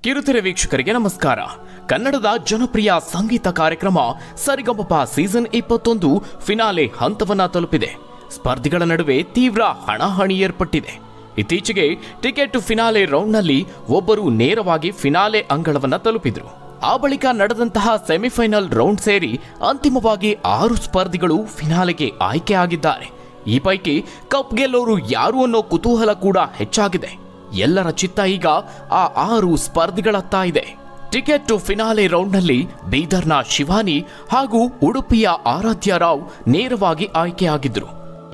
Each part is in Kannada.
ಕಿರುತೆರೆ ವೀಕ್ಷಕರಿಗೆ ನಮಸ್ಕಾರ. ಕನ್ನಡದ ಜನಪ್ರಿಯ ಸಂಗೀತ ಕಾರ್ಯಕ್ರಮ ಸರಿಗಮಪ ಸೀಸನ್ 21 ಫಿನಾಲೆ ಹಂತವನ್ನ ತಲುಪಿದೆ. ಸ್ಪರ್ಧಿಗಳ ನಡುವೆ ತೀವ್ರ ಹಣಾಹಣಿ ಏರ್ಪಟ್ಟಿದೆ. ಇತ್ತೀಚೆಗೆ ಟಿಕೆಟ್ ಫಿನಾಲೆ ರೌಂಡ್ನಲ್ಲಿ ಒಬ್ಬರು ನೇರವಾಗಿ ಫಿನಾಲೆ ಅಂಗಳವನ್ನ ತಲುಪಿದ್ರು. ಆ ಬಳಿಕ ನಡೆದಂತಹ ಸೆಮಿಫೈನಲ್ ರೌಂಡ್ ಸೇರಿ ಅಂತಿಮವಾಗಿ 6 ಸ್ಪರ್ಧಿಗಳು ಫಿನಾಲೆಗೆ ಆಯ್ಕೆ ಆಗಿದ್ದಾರೆ. ಈ ಪೈಕಿ ಕಪ್ ಗೆಲ್ಲೋರು ಯಾರು ಅನ್ನೋ ಕುತೂಹಲ ಕೂಡ ಹೆಚ್ಚಾಗಿದೆ. ಎಲ್ಲರ ಚಿತ್ತ ಈಗ ಆ 6 ಸ್ಪರ್ಧಿಗಳತ್ತ ಇದೆ. ಟಿಕೆಟ್ ಟು ಫಿನಾಲೆ ರೌಂಡ್ನಲ್ಲಿ ಬೀದರ್ನ ಶಿವಾನಿ ಹಾಗೂ ಉಡುಪಿಯ ಆರಾಧ್ಯ ರಾವ್ ನೇರವಾಗಿ ಆಯ್ಕೆಯಾಗಿದ್ರು.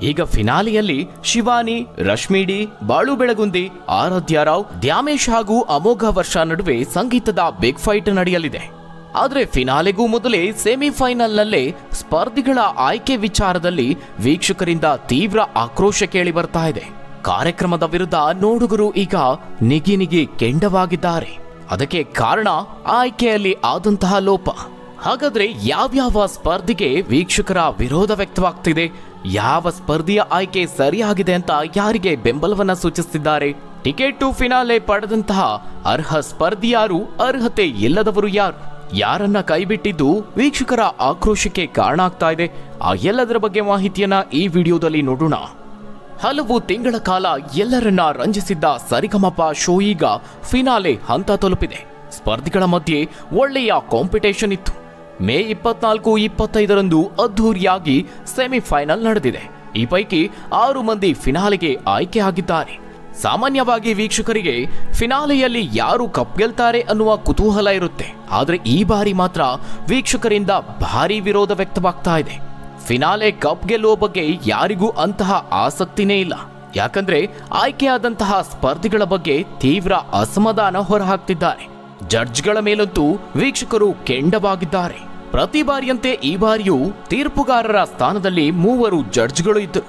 ಈಗ ಫಿನಾಲೆಯಲ್ಲಿ ಶಿವಾನಿ, ರಶ್ಮಿಡಿ, ಬಾಳು ಬೆಳಗುಂದಿ, ಆರಾಧ್ಯ ರಾವ್, ದ್ಯಾಮೇಶ್ ಹಾಗೂ ಅಮೋಘ ವರ್ಷ ನಡುವೆ ಸಂಗೀತದ ಬಿಗ್ ಫೈಟ್ ನಡೆಯಲಿದೆ. ಆದರೆ ಫಿನಾಲೆಗೂ ಮೊದಲೇ ಸೆಮಿಫೈನಲ್ನಲ್ಲೇ ಸ್ಪರ್ಧಿಗಳ ಆಯ್ಕೆ ವಿಚಾರದಲ್ಲಿ ವೀಕ್ಷಕರಿಂದ ತೀವ್ರ ಆಕ್ರೋಶ ಕೇಳಿ ಬರ್ತಾ ಇದೆ. ಕಾರ್ಯಕ್ರಮದ ವಿರುದ್ಧ ನೋಡುಗರು ಈಗ ನಿಗಿ ಕೆಂಡವಾಗಿದ್ದಾರೆ. ಅದಕ್ಕೆ ಕಾರಣ ಆಯ್ಕೆಯಲ್ಲಿ ಆದಂತಹ ಲೋಪ. ಹಾಗಾದ್ರೆ ಯಾವ್ಯಾವ ಸ್ಪರ್ಧಿಗೆ ವೀಕ್ಷಕರ ವಿರೋಧ ವ್ಯಕ್ತವಾಗ್ತಿದೆ, ಯಾವ ಸ್ಪರ್ಧಿಯ ಆಯ್ಕೆ ಸರಿಯಾಗಿದೆ ಅಂತ ಯಾರಿಗೆ ಬೆಂಬಲವನ್ನ ಸೂಚಿಸುತ್ತಿದ್ದಾರೆ, ಟಿಕೆಟ್ ಟು ಫಿನಾಲೆ ಪಡೆದಂತಹ ಅರ್ಹ ಸ್ಪರ್ಧಿ ಯಾರು, ಅರ್ಹತೆ ಇಲ್ಲದವರು ಯಾರು, ಯಾರನ್ನ ಕೈಬಿಟ್ಟಿದ್ದು ವೀಕ್ಷಕರ ಆಕ್ರೋಶಕ್ಕೆ ಕಾರಣ ಆಗ್ತಾ ಇದೆ, ಆ ಎಲ್ಲದರ ಬಗ್ಗೆ ಮಾಹಿತಿಯನ್ನ ಈ ವಿಡಿಯೋದಲ್ಲಿ ನೋಡೋಣ. ಹಲವು ತಿಂಗಳ ಕಾಲ ಎಲ್ಲರನ್ನ ರಂಜಿಸಿದ್ದ ಸರಿಗಮಪ ಶೋ ಈಗ ಫಿನಾಲೆ ಹಂತ ತಲುಪಿದೆ. ಸ್ಪರ್ಧಿಗಳ ಮಧ್ಯೆ ಒಳ್ಳೆಯ ಕಾಂಪಿಟೇಷನ್ ಇತ್ತು. ಮೇ 24-25ರಂದು ಅದ್ಧೂರಿಯಾಗಿ ಸೆಮಿಫೈನಲ್ ನಡೆದಿದೆ. ಈ ಪೈಕಿ 6 ಮಂದಿ ಫಿನಾಲೆಗೆ ಆಯ್ಕೆ ಆಗಿದ್ದಾರೆ. ಸಾಮಾನ್ಯವಾಗಿ ವೀಕ್ಷಕರಿಗೆ ಫಿನಾಲೆಯಲ್ಲಿ ಯಾರು ಕಪ್ ಗೆಲ್ತಾರೆ ಅನ್ನುವ ಕುತೂಹಲ ಇರುತ್ತೆ. ಆದರೆ ಈ ಬಾರಿ ಮಾತ್ರ ವೀಕ್ಷಕರಿಂದ ಭಾರೀ ವಿರೋಧ ವ್ಯಕ್ತವಾಗ್ತಾ ಇದೆ. ಫಿನಾಲೆ ಕಪ್ ಗೆಲ್ಲುವ ಬಗ್ಗೆ ಯಾರಿಗೂ ಅಂತಹ ಆಸಕ್ತಿನೇ ಇಲ್ಲ. ಯಾಕಂದ್ರೆ ಆಯ್ಕೆಯಾದಂತಹ ಸ್ಪರ್ಧಿಗಳ ಬಗ್ಗೆ ತೀವ್ರ ಅಸಮಾಧಾನ ಹೊರಹಾಕ್ತಿದ್ದಾರೆ. ಜಡ್ಜ್ಗಳ ಮೇಲಂತೂ ವೀಕ್ಷಕರು ಕೆಂಡವಾಗಿದ್ದಾರೆ. ಪ್ರತಿ ಬಾರಿಯಂತೆ ಈ ಬಾರಿಯೂ ತೀರ್ಪುಗಾರರ ಸ್ಥಾನದಲ್ಲಿ 3 ಜಡ್ಜ್ಗಳು ಇದ್ದರು.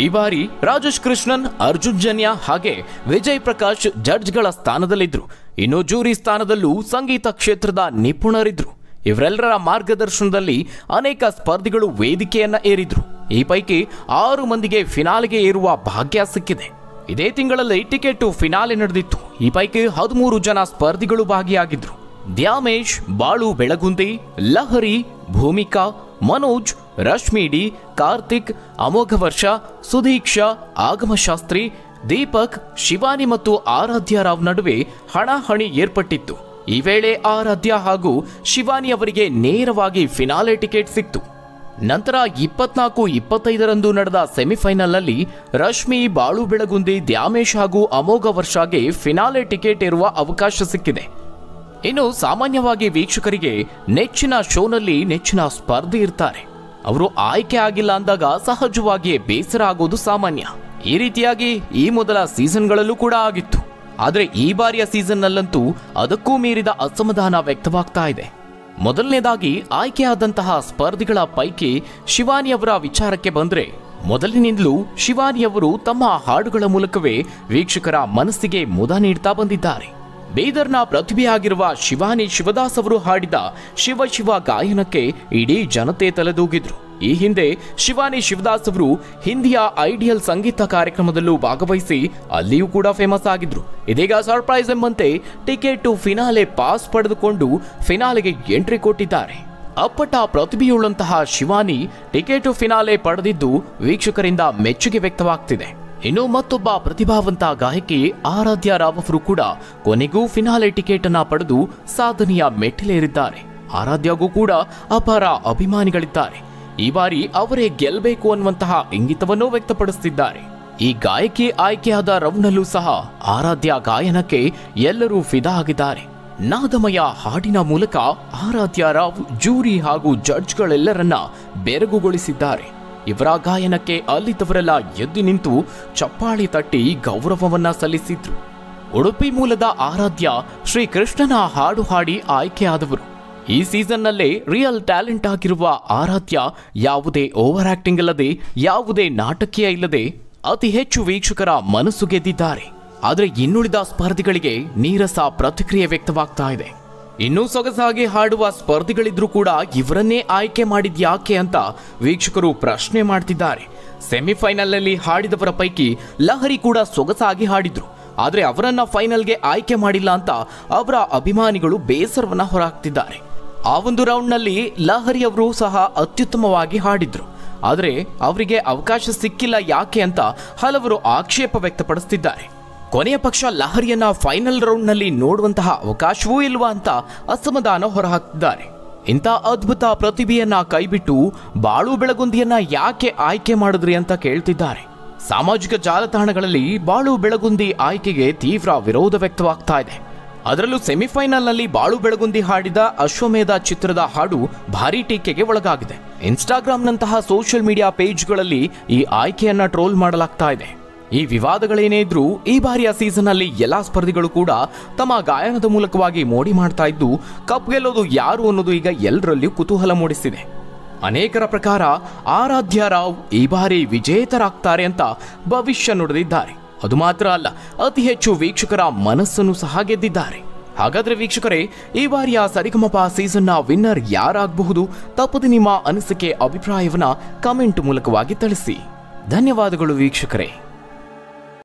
ಈ ಬಾರಿ ರಾಜೇಶ್ ಕೃಷ್ಣನ್, ಅರ್ಜುನ್ ಜನ್ಯ ಹಾಗೆ ವಿಜಯ್ ಪ್ರಕಾಶ್ ಜಡ್ಜ್ಗಳ ಸ್ಥಾನದಲ್ಲಿದ್ರು. ಇನ್ನು ಜೂರಿ ಸ್ಥಾನದಲ್ಲೂ ಸಂಗೀತ ಕ್ಷೇತ್ರದ ನಿಪುಣರಿದ್ರು. ಇವರೆಲ್ಲರ ಮಾರ್ಗದರ್ಶನದಲ್ಲಿ ಅನೇಕ ಸ್ಪರ್ಧಿಗಳು ವೇದಿಕೆಯನ್ನ ಏರಿದ್ರು. ಈ ಪೈಕಿ 6 ಮಂದಿಗೆ ಫಿನಾಲೆಗೆ ಏರುವ ಭಾಗ್ಯ ಸಿಕ್ಕಿದೆ. ಇದೇ ತಿಂಗಳಲ್ಲಿ ಟಿಕೆಟ್ ಟು ಫಿನಾಲೆ ನಡೆದಿತ್ತು. ಈ ಪೈಕಿ 13 ಜನ ಸ್ಪರ್ಧಿಗಳು ಭಾಗಿಯಾಗಿದ್ರು. ದ್ಯಾಮೇಶ್, ಬಾಳು ಬೆಳಗುಂದಿ, ಲಹರಿ, ಭೂಮಿಕಾ, ಮನೋಜ್, ರಶ್ಮಿಡಿ, ಕಾರ್ತಿಕ್, ಅಮೋಘ ವರ್ಷ, ಸುಧೀಕ್ಷಾ, ಆಗಮಶಾಸ್ತ್ರಿ, ದೀಪಕ್, ಶಿವಾನಿ ಮತ್ತು ಆರಾಧ್ಯ ರಾವ್ ನಡುವೆ ಹಣಾಹಣಿ ಏರ್ಪಟ್ಟಿತ್ತು. ಈ ವೇಳೆ ಆರಾಧ್ಯ ಹಾಗೂ ಶಿವಾನಿ ಅವರಿಗೆ ನೇರವಾಗಿ ಫಿನಾಲೆ ಟಿಕೆಟ್ ಸಿಕ್ತು. ನಂತರ 24-25ರಂದು ನಡೆದ ಸೆಮಿಫೈನಲ್ನಲ್ಲಿ ರಶ್ಮಿ, ಬಾಳು ಬೆಳಗುಂದಿ, ದ್ಯಾಮೇಶ್ ಹಾಗೂ ಅಮೋಘ ವರ್ಷಗೆ ಫಿನಾಲೆ ಟಿಕೆಟ್ ಇರುವ ಅವಕಾಶ ಸಿಕ್ಕಿದೆ. ಇನ್ನು ಸಾಮಾನ್ಯವಾಗಿ ವೀಕ್ಷಕರಿಗೆ ನೆಚ್ಚಿನ ಶೋನಲ್ಲಿ ನೆಚ್ಚಿನ ಸ್ಪರ್ಧಿ ಇರ್ತಾರೆ. ಅವರು ಆಯ್ಕೆ ಆಗಿಲ್ಲ ಅಂದಾಗ ಸಹಜವಾಗಿಯೇ ಬೇಸರ ಆಗೋದು ಸಾಮಾನ್ಯ. ಈ ರೀತಿಯಾಗಿ ಈ ಮೊದಲ ಸೀಸನ್ಗಳಲ್ಲೂ ಕೂಡ ಆಗಿತ್ತು. ಆದರೆ ಈ ಬಾರಿಯ ಸೀಸನ್ನಲ್ಲಂತೂ ಅದಕ್ಕೂ ಮೀರಿದ ಅಸಮಾಧಾನ ವ್ಯಕ್ತವಾಗ್ತಾ ಇದೆ. ಮೊದಲನೇದಾಗಿ ಆಯ್ಕೆಯಾದಂತಹ ಸ್ಪರ್ಧಿಗಳ ಪೈಕಿ ಶಿವಾನಿಯವರ ವಿಚಾರಕ್ಕೆ ಬಂದ್ರೆ, ಮೊದಲಿನಿಂದಲೂ ಶಿವಾನಿಯವರು ತಮ್ಮ ಹಾಡುಗಳ ಮೂಲಕವೇ ವೀಕ್ಷಕರ ಮನಸ್ಸಿಗೆ ಮುದ ನೀಡ್ತಾ ಬಂದಿದ್ದಾರೆ. ಬೀದರ್ನ ಪ್ರತಿಭೆಯಾಗಿರುವ ಶಿವಾನಿ ಶಿವದಾಸ್ ಅವರು ಹಾಡಿದ ಶಿವ ಶಿವ ಗಾಯನಕ್ಕೆ ಇಡೀ ಜನತೆ ತಲೆದೂಗಿದ್ರು. ಈ ಹಿಂದೆ ಶಿವಾನಿ ಶಿವದಾಸ್ ಅವರು ಹಿಂದಿಯ ಐಡಿಯಲ್ ಸಂಗೀತ ಕಾರ್ಯಕ್ರಮದಲ್ಲೂ ಭಾಗವಹಿಸಿ ಅಲ್ಲಿಯೂ ಕೂಡ ಫೇಮಸ್ ಆಗಿದ್ರು. ಇದೀಗ ಸರ್ಪ್ರೈಸ್ ಎಂಬಂತೆ ಟಿಕೆಟ್ ಟು ಫಿನಾಲೆ ಪಾಸ್ ಪಡೆದುಕೊಂಡು ಫಿನಾಲೆಗೆ ಎಂಟ್ರಿ ಕೊಟ್ಟಿದ್ದಾರೆ. ಅಪ್ಪಟ ಪ್ರತಿಭೆಯುಳ್ಳಂತಹ ಶಿವಾನಿ ಟಿಕೆಟ್ ಟು ಫಿನಾಲೆ ಪಡೆದಿದ್ದು ವೀಕ್ಷಕರಿಂದ ಮೆಚ್ಚುಗೆ ವ್ಯಕ್ತವಾಗ್ತಿದೆ. ಇನ್ನು ಮತ್ತೊಬ್ಬ ಪ್ರತಿಭಾವಂತ ಗಾಯಕಿ ಆರಾಧ್ಯ ರಾವ್ ಅವರು ಕೂಡ ಕೊನೆಗೂ ಫಿನಾಲೆ ಟಿಕೆಟ್ ಅನ್ನ ಪಡೆದು ಸಾಧನೆಯ ಮೆಟ್ಟಿಲೇರಿದ್ದಾರೆ. ಆರಾಧ್ಯಗೂ ಕೂಡ ಅಪಾರ ಅಭಿಮಾನಿಗಳಿದ್ದಾರೆ. ಈ ಬಾರಿ ಅವರೇ ಗೆಲ್ಲಬೇಕು ಅನ್ನುವಂತಹ ಇಂಗಿತವನ್ನು ವ್ಯಕ್ತಪಡಿಸುತ್ತಿದ್ದಾರೆ. ಈ ಗಾಯಕಿ ಆಯ್ಕೆಯಾದ ರೌಂಡ್ನಲ್ಲೂ ಸಹ ಆರಾಧ್ಯ ಗಾಯನಕ್ಕೆ ಎಲ್ಲರೂ ಫಿದಾ ಆಗಿದ್ದಾರೆ. ನಾದಮಯ ಹಾಡಿನ ಮೂಲಕ ಆರಾಧ್ಯ ರಾವ್ ಜೂರಿ ಹಾಗೂ ಜಡ್ಜ್ಗಳೆಲ್ಲರನ್ನ ಬೆರಗುಗೊಳಿಸಿದ್ದಾರೆ. ಇವರ ಗಾಯನಕ್ಕೆ ಅಲ್ಲಿದ್ದವರೆಲ್ಲ ಎದ್ದು ನಿಂತು ಚಪ್ಪಾಳಿ ತಟ್ಟಿ ಗೌರವವನ್ನ ಸಲ್ಲಿಸಿದ್ರು. ಉಡುಪಿ ಮೂಲದ ಆರಾಧ್ಯ ಶ್ರೀ ಕೃಷ್ಣನ ಹಾಡು ಹಾಡಿ ಆಯ್ಕೆಯಾದವರು. ಈ ಸೀಸನ್ನಲ್ಲೇ ರಿಯಲ್ ಟ್ಯಾಲೆಂಟ್ ಆಗಿರುವ ಆರಾಧ್ಯ ಯಾವುದೇ ಓವರ್ ಆಕ್ಟಿಂಗ್ ಇಲ್ಲದೆ, ಯಾವುದೇ ನಾಟಕೀಯ ಇಲ್ಲದೆ ಅತಿ ಹೆಚ್ಚು ವೀಕ್ಷಕರ ಮನಸ್ಸು ಗೆದ್ದಿದ್ದಾರೆ. ಆದರೆ ಇನ್ನುಳಿದ ಸ್ಪರ್ಧಿಗಳಿಗೆ ನೀರಸ ಪ್ರತಿಕ್ರಿಯೆ ವ್ಯಕ್ತವಾಗ್ತಾ ಇದೆ. ಇನ್ನೂ ಸೊಗಸಾಗಿ ಹಾಡುವ ಸ್ಪರ್ಧಿಗಳಿದ್ರೂ ಕೂಡ ಇವರನ್ನೇ ಆಯ್ಕೆ ಮಾಡಿದ್ಯಾಕೆ ಅಂತ ವೀಕ್ಷಕರು ಪ್ರಶ್ನೆ ಮಾಡ್ತಿದ್ದಾರೆ. ಸೆಮಿಫೈನಲ್ನಲ್ಲಿ ಹಾಡಿದವರ ಪೈಕಿ ಲಹರಿ ಕೂಡ ಸೊಗಸಾಗಿ ಹಾಡಿದ್ರು. ಆದರೆ ಅವರನ್ನ ಫೈನಲ್ಗೆ ಆಯ್ಕೆ ಮಾಡಿಲ್ಲ ಅಂತ ಅವರ ಅಭಿಮಾನಿಗಳು ಬೇಸರವನ್ನ ಹೊರಹಾಕ್ತಿದ್ದಾರೆ. ಆ ಒಂದು ರೌಂಡ್ನಲ್ಲಿ ಲಹರಿ ಅವರು ಸಹ ಅತ್ಯುತ್ತಮವಾಗಿ ಹಾಡಿದ್ರು, ಆದರೆ ಅವರಿಗೆ ಅವಕಾಶ ಸಿಕ್ಕಿಲ್ಲ ಯಾಕೆ ಅಂತ ಹಲವರು ಆಕ್ಷೇಪ ವ್ಯಕ್ತಪಡಿಸುತ್ತಿದ್ದಾರೆ. ಕೊನೆಯ ಪಕ್ಷ ಲಹರಿಯನ್ನ ಫೈನಲ್ ರೌಂಡ್ನಲ್ಲಿ ನೋಡುವಂತಹ ಅವಕಾಶವೂ ಇಲ್ವಾ ಅಂತ ಅಸಮಾಧಾನ ಹೊರಹಾಕ್ತಿದ್ದಾರೆ. ಇಂಥ ಅದ್ಭುತ ಪ್ರತಿಭೆಯನ್ನ ಕೈಬಿಟ್ಟು ಬಾಳು ಬೆಳಗುಂದಿಯನ್ನ ಯಾಕೆ ಆಯ್ಕೆ ಮಾಡಿದ್ರಿ ಅಂತ ಕೇಳ್ತಿದ್ದಾರೆ. ಸಾಮಾಜಿಕ ಜಾಲತಾಣಗಳಲ್ಲಿ ಬಾಳು ಬೆಳಗುಂದಿ ಆಯ್ಕೆಗೆ ತೀವ್ರ ವಿರೋಧ ವ್ಯಕ್ತವಾಗ್ತಾ ಇದೆ. ಅದರಲ್ಲೂ ಸೆಮಿಫೈನಲ್ನಲ್ಲಿ ಬಾಳು ಬೆಳಗುಂದಿ ಹಾಡಿದ ಅಶ್ವಮೇಧ ಚಿತ್ರದ ಹಾಡು ಭಾರೀ ಟೀಕೆಗೆ ಒಳಗಾಗಿದೆ. ಇನ್ಸ್ಟಾಗ್ರಾಂನಂತಹ ಸೋಷಿಯಲ್ ಮೀಡಿಯಾ ಪೇಜ್ಗಳಲ್ಲಿ ಈ ಆಯ್ಕೆಯನ್ನ ಟ್ರೋಲ್ ಮಾಡಲಾಗ್ತಾ ಇದೆ. ಈ ವಿವಾದಗಳೇನೇ ಇದ್ರೂ ಈ ಬಾರಿಯ ಸೀಸನ್ ಅಲ್ಲಿ ಎಲ್ಲಾ ಸ್ಪರ್ಧಿಗಳು ಕೂಡ ತಮ್ಮ ಗಾಯನದ ಮೂಲಕವಾಗಿ ಮೋಡಿ ಮಾಡ್ತಾ ಇದ್ದು, ಕಪ್ ಗೆಲ್ಲೋದು ಯಾರು ಅನ್ನೋದು ಈಗ ಎಲ್ಲರಲ್ಲಿಯೂ ಕುತೂಹಲ ಮೂಡಿಸಿದೆ. ಅನೇಕರ ಪ್ರಕಾರ ಆರಾಧ್ಯ ರಾವ್ ಈ ಬಾರಿ ವಿಜೇತರಾಗ್ತಾರೆ ಅಂತ ಭವಿಷ್ಯ ನುಡಿದಿದ್ದಾರೆ. ಅದು ಮಾತ್ರ ಅಲ್ಲ, ಅತಿ ಹೆಚ್ಚು ವೀಕ್ಷಕರ ಮನಸ್ಸನ್ನು ಸಹ ಗೆದ್ದಿದ್ದಾರೆ. ಹಾಗಾದ್ರೆ ವೀಕ್ಷಕರೇ, ಈ ಬಾರಿಯ ಸರಿಗಮಪ ಸೀಸನ್ನ ವಿನ್ನರ್ ಯಾರಾಗಬಹುದು? ತಪ್ಪದೆ ನಿಮ್ಮ ಅನಿಸಿಕೆ ಅಭಿಪ್ರಾಯವನ್ನ ಕಮೆಂಟ್ ಮೂಲಕವಾಗಿ ತಿಳಿಸಿ. ಧನ್ಯವಾದಗಳು ವೀಕ್ಷಕರೇ.